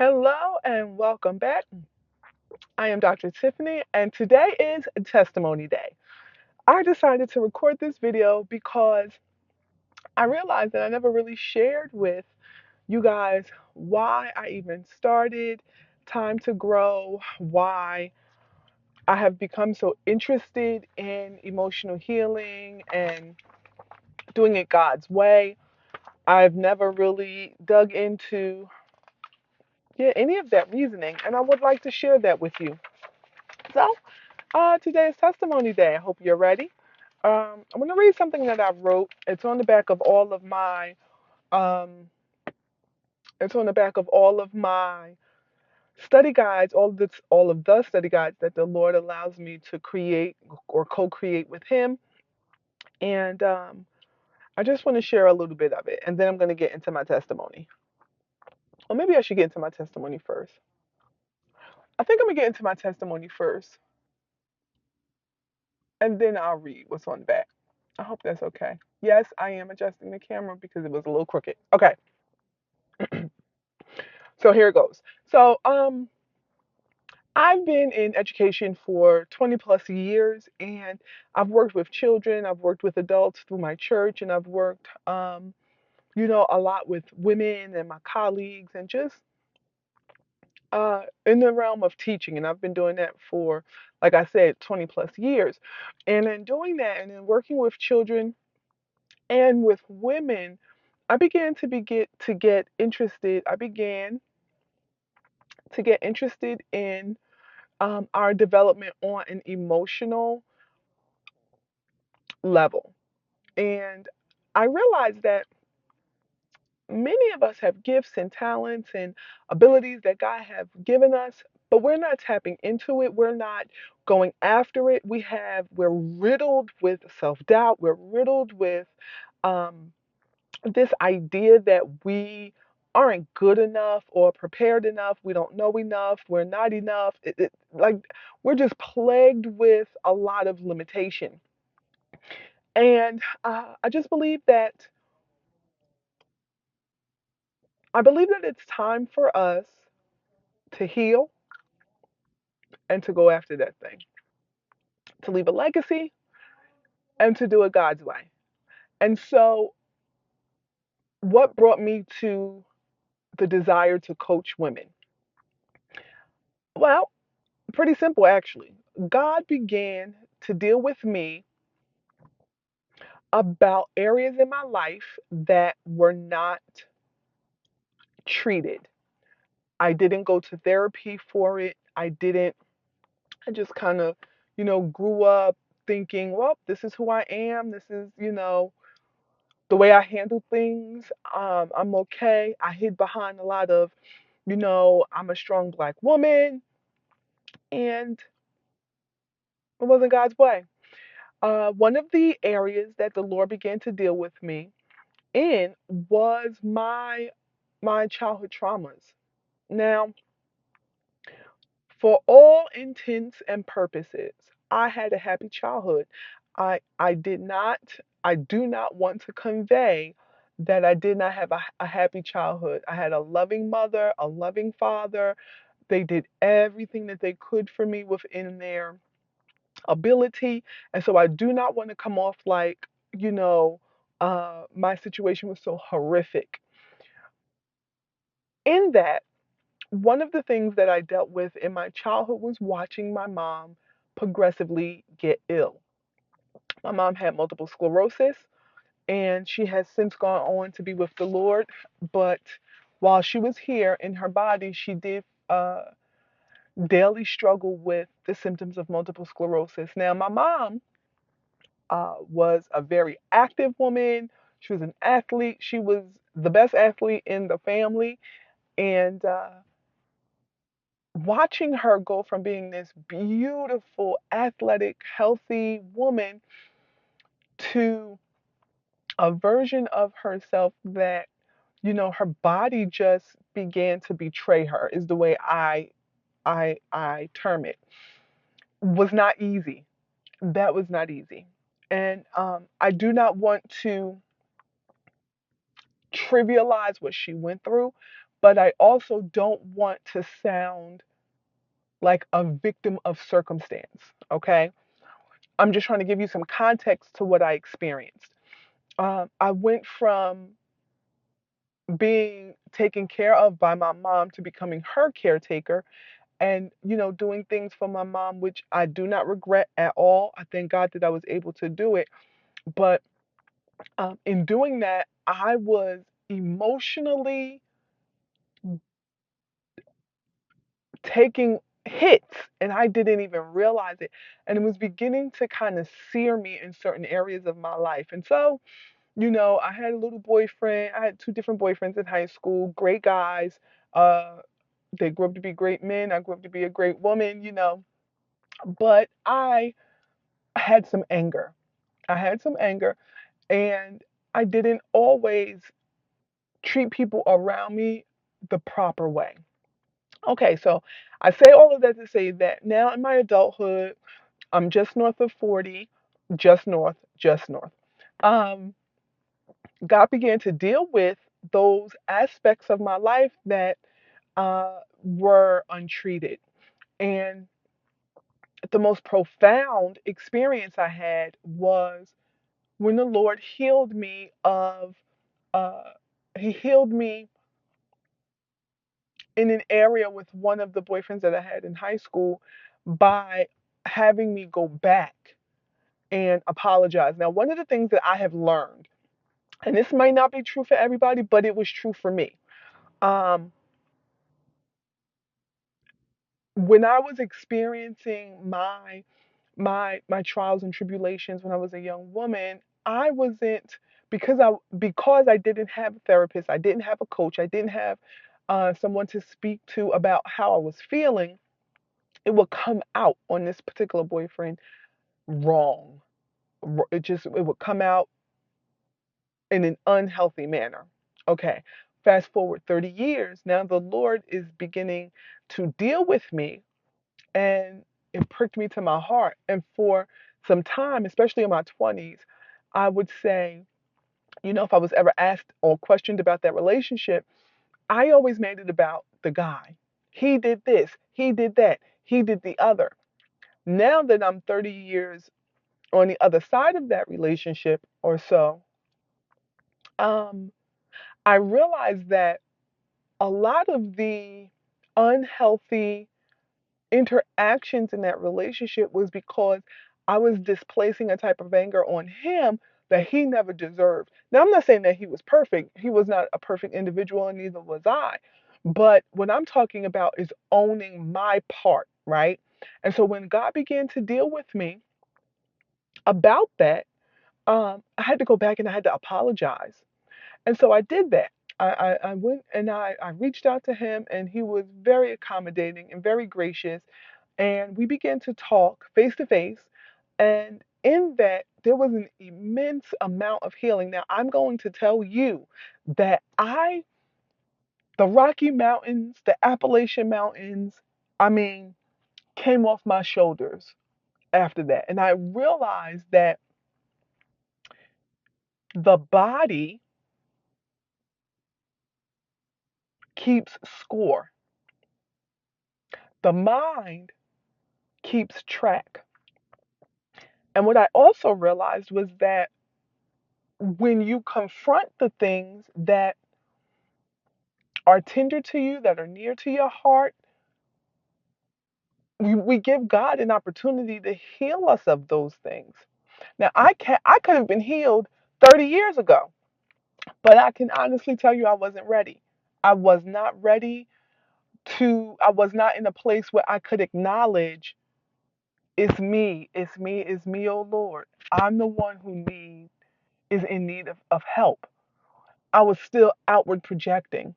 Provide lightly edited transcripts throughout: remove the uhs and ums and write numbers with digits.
Hello and welcome back. I am Dr. Tiffany, and today is Testimony Day. I decided to record this video because I realized that I never really shared with you guys why I even started Time to Grow, why I have become so interested in emotional healing and doing it God's way. I've never really dug into any of that reasoning, and I would like to share that with you. So, today is Testimony Day. I hope you're ready. I'm going to read something that I wrote. It's on the back of all of my. Um, it's on the back of all of my study guides. All of the study guides that the Lord allows me to create or co-create with Him. And I just want to share a little bit of it, and then I'm going to get into my testimony. Or maybe I should get into my testimony first. I think I'm gonna get into my testimony first, and then I'll read what's on the back. I hope that's okay. Yes, I am adjusting the camera because it was a little crooked. Okay, so here it goes. So, I've been in education for 20 plus years, and I've worked with children, I've worked with adults through my church, and I've worked, a lot with women and my colleagues, and just in the realm of teaching. And I've been doing that for, like I said, 20 plus years. And in doing that, and in working with children and with women, I began to get interested. I began to get interested in our development on an emotional level. And I realized that many of us have gifts and talents and abilities that God have given us, but we're not tapping into it. We're not going after it. We're riddled with self-doubt. We're riddled with um, this idea that we aren't good enough or prepared enough. We don't know enough. We're not enough. Like we're just plagued with a lot of limitation. And I believe that it's time for us to heal and to go after that thing, to leave a legacy and to do it God's way. And so, what brought me to the desire to coach women? Well, pretty simple actually. God began to deal with me about areas in my life that were not treated. I didn't go to therapy for it. I just kind of, grew up thinking, well, this is who I am. This is, the way I handle things. I'm okay. I hid behind a lot of, I'm a strong black woman, and it wasn't God's way. One of the areas that the Lord began to deal with me in was my childhood traumas. Now, for all intents and purposes, I had a happy childhood. I did not I do not want to convey that I did not have a happy childhood. I had a loving mother, a loving father. They did everything that they could for me within their ability. And so I do not want to come off like, my situation was so horrific. In that, one of the things that I dealt with in my childhood was watching my mom progressively get ill. My mom had multiple sclerosis, and she has since gone on to be with the Lord. But while she was here in her body, she did daily struggle with the symptoms of multiple sclerosis. Now, my mom was a very active woman. She was an athlete. She was the best athlete in the family. And watching her go from being this beautiful, athletic, healthy woman to a version of herself that, her body just began to betray her, is the way I term it, was not easy. That was not easy. And I do not want to trivialize what she went through, but I also don't want to sound like a victim of circumstance. Okay. I'm just trying to give you some context to what I experienced. I went from being taken care of by my mom to becoming her caretaker and, doing things for my mom, which I do not regret at all. I thank God that I was able to do it. But in doing that, I was emotionally taking hits and I didn't even realize it. And it was beginning to kind of sear me in certain areas of my life. And so, I had a little boyfriend. I had two different boyfriends in high school, great guys. Uh, they grew up to be great men. I grew up to be a great woman. But I had some anger. I had some anger, and I didn't always treat people around me the proper way. Okay, so I say all of that to say that now in my adulthood, I'm just north of 40, just north, just north. Um, God began to deal with those aspects of my life that were untreated. And the most profound experience I had was when the Lord healed me uh, He healed me in an area with one of the boyfriends that I had in high school by having me go back and apologize. Now, one of the things that I have learned, and this might not be true for everybody, but it was true for me. Um, when I was experiencing my trials and tribulations when I was a young woman, I wasn't because I didn't have a therapist, I didn't have a coach, I didn't have someone to speak to about how I was feeling. It would come out on this particular boyfriend wrong. It would come out in an unhealthy manner. Okay, fast forward 30 years. Now the Lord is beginning to deal with me, and it pricked me to my heart. And for some time, especially in my 20s, I would say, if I was ever asked or questioned about that relationship, I always made it about the guy. He did this, he did that, he did the other. Now that I'm 30 years on the other side of that relationship or so, um, I realized that a lot of the unhealthy interactions in that relationship was because I was displacing a type of anger on him that he never deserved. Now, I'm not saying that he was perfect. He was not a perfect individual, and neither was I. But what I'm talking about is owning my part, right? And so when God began to deal with me about that, I had to go back and I had to apologize. And so I did that. I went and I reached out to him, and he was very accommodating and very gracious. And we began to talk face to face. And in that, there was an immense amount of healing. Now, I'm going to tell you that the Rocky Mountains, the Appalachian Mountains, I mean, came off my shoulders after that. And I realized that the body keeps score, the mind keeps track. And what I also realized was that when you confront the things that are tender to you, that are near to your heart, we give God an opportunity to heal us of those things. Now, I could have been healed 30 years ago, but I can honestly tell you I wasn't ready. I was not ready I was not in a place where I could acknowledge it's me, oh Lord. I'm the one who is in need of help. I was still outward projecting.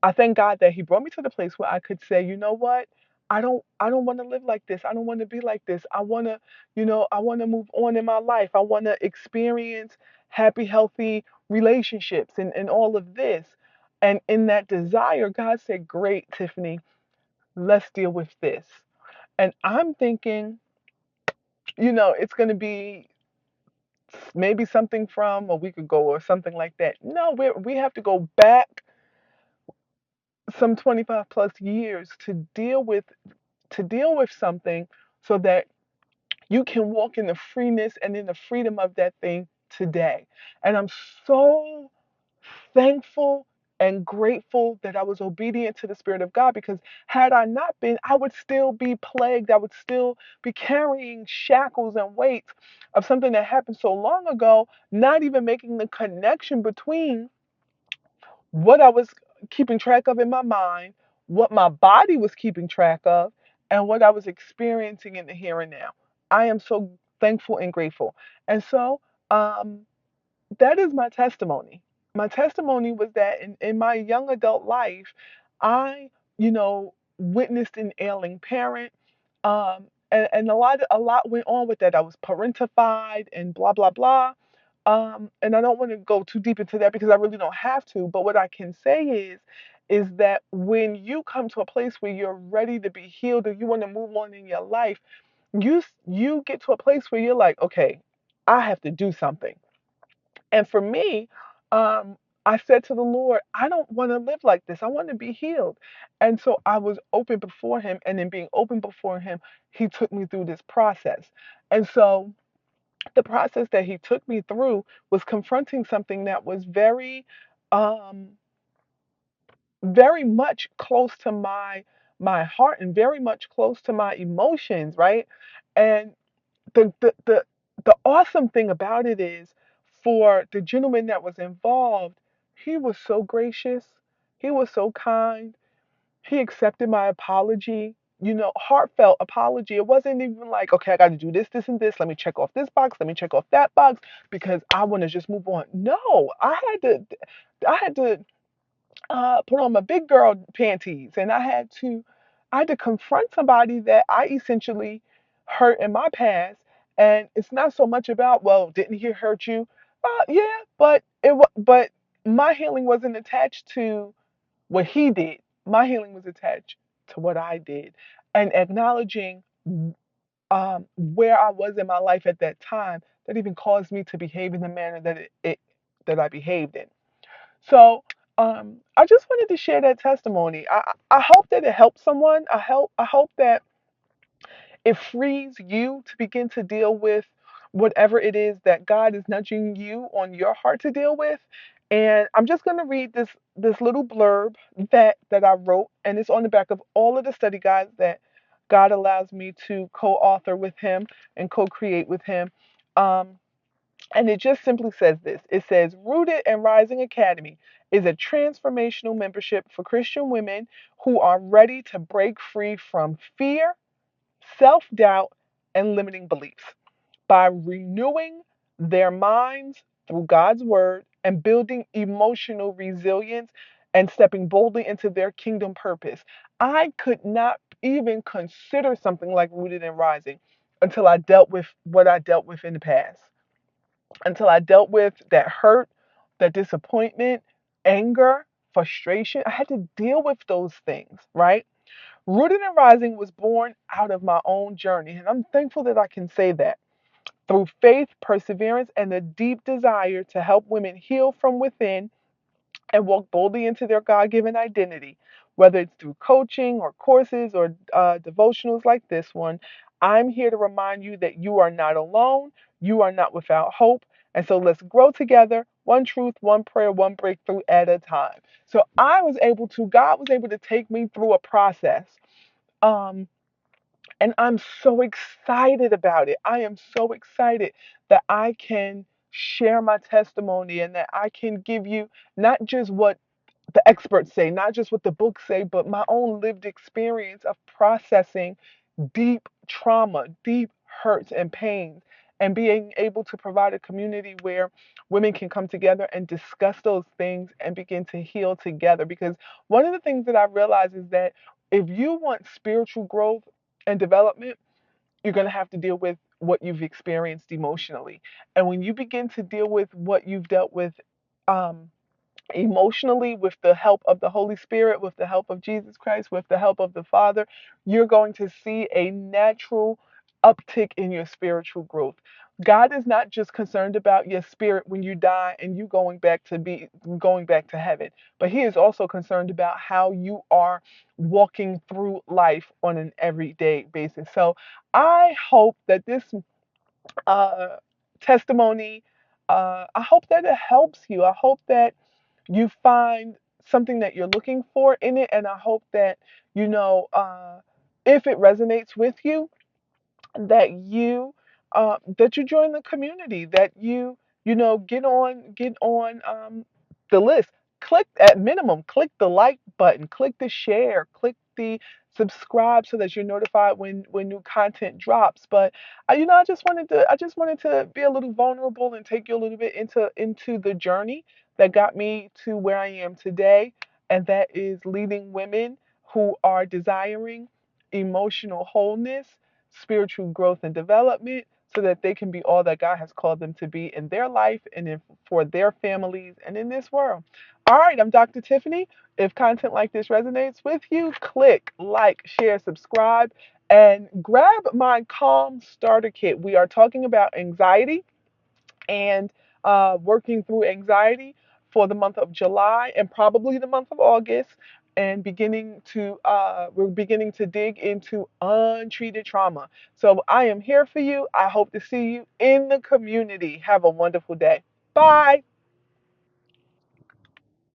I thank God that He brought me to the place where I could say, you know what? I don't want to live like this. I don't want to be like this. I want to move on in my life. I want to experience happy, healthy relationships and all of this. And in that desire, God said, great, Tiffany, let's deal with this. And I'm thinking, it's going to be maybe something from a week ago or something like that. No, we have to go back. some 25 plus years to deal with something so that you can walk in the freeness and in the freedom of that thing today. And I'm so thankful and grateful that I was obedient to the Spirit of God, because had I not been, I would still be plagued. I would still be carrying shackles and weights of something that happened so long ago, not even making the connection between what I was keeping track of in my mind, what my body was keeping track of, and what I was experiencing in the here and now. I am so thankful and grateful. And so, um, that is my testimony. My testimony was that in my young adult life, I, witnessed an ailing parent. And a lot went on with that. I was parentified and blah blah blah. And I don't want to go too deep into that because I really don't have to. But what I can say is that when you come to a place where you're ready to be healed or you want to move on in your life, you get to a place where you're like, okay, I have to do something. And for me, I said to the Lord, I don't want to live like this. I want to be healed. And so I was open before Him. And in being open before Him, He took me through this process. And so the process that He took me through was confronting something that was um, very much close to my heart and very much close to my emotions, right? And the the the the awesome thing about it is, for the gentleman that was involved, he was so gracious, he was so kind, he accepted my apology, heartfelt apology. It wasn't even like, okay, I got to do this, this, and this. Let me check off this box. Let me check off that box because I want to just move on. No, I had to put on my big girl panties, and I had to confront somebody that I essentially hurt in my past. And it's not so much about, well, didn't he hurt you? Yeah, but my healing wasn't attached to what he did. My healing was attached to what I did, and acknowledging where I was in my life at that time that even caused me to behave in the manner that I behaved in. So I just wanted to share that testimony. I hope that it helps someone. I hope that it frees you to begin to deal with whatever it is that God is nudging you on your heart to deal with. And I'm just going to read this little blurb that I wrote, and it's on the back of all of the study guides that God allows me to co-author with Him and co-create with Him. Um, and it just simply says this. It says, Rooted and Rising Academy is a transformational membership for Christian women who are ready to break free from fear, self doubt, and limiting beliefs by renewing their minds through God's word and building emotional resilience and stepping boldly into their kingdom purpose. I could not even consider something like Rooted and Rising until I dealt with what I dealt with in the past, until I dealt with that hurt, that disappointment, anger, frustration. I had to deal with those things, right? Rooted and Rising was born out of my own journey, and I'm thankful that I can say that. Through faith, perseverance, and a deep desire to help women heal from within and walk boldly into their God given identity, whether it's through coaching or courses or devotionals like this one. I'm here to remind you that you are not alone, you are not without hope. And so let's grow together, one truth, one prayer, one breakthrough at a time. So God was able to take me through a process. Um, and I'm so excited about it. I am so excited that I can share my testimony and that I can give you not just what the experts say, not just what the books say, but my own lived experience of processing deep trauma, deep hurts and pains, and being able to provide a community where women can come together and discuss those things and begin to heal together. Because one of the things that I realize is that if you want spiritual growth and development, you're going to have to deal with what you've experienced emotionally. And when you begin to deal with what you've dealt with, um, emotionally, with the help of the Holy Spirit, with the help of Jesus Christ, with the help of the Father, you're going to see a natural uptick in your spiritual growth. God is not just concerned about your spirit when you die and you going back to heaven, but he is also concerned about how you are walking through life on an everyday basis. So I hope that this uh, testimony, I hope that it helps you. I hope that you find something that you're looking for in it, and I hope that you know if it resonates with you, that you join the community, that you get on the list. Click at minimum, click the like button, click the share, click the subscribe so that you're notified when new content drops. But I just wanted to be a little vulnerable and take you a little bit into the journey that got me to where I am today, and that is leading women who are desiring emotional wholeness, spiritual growth and development, so that they can be all that God has called them to be in their life and for their families and in this world. All right, I'm Dr. Tiffany. If content like this resonates with you, click like, share, subscribe, and grab my Calm Starter Kit. We are talking about anxiety and working through anxiety for the month of July and probably the month of August, and we're beginning to dig into untreated trauma. So I am here for you. I hope to see you in the community. Have a wonderful day. Bye.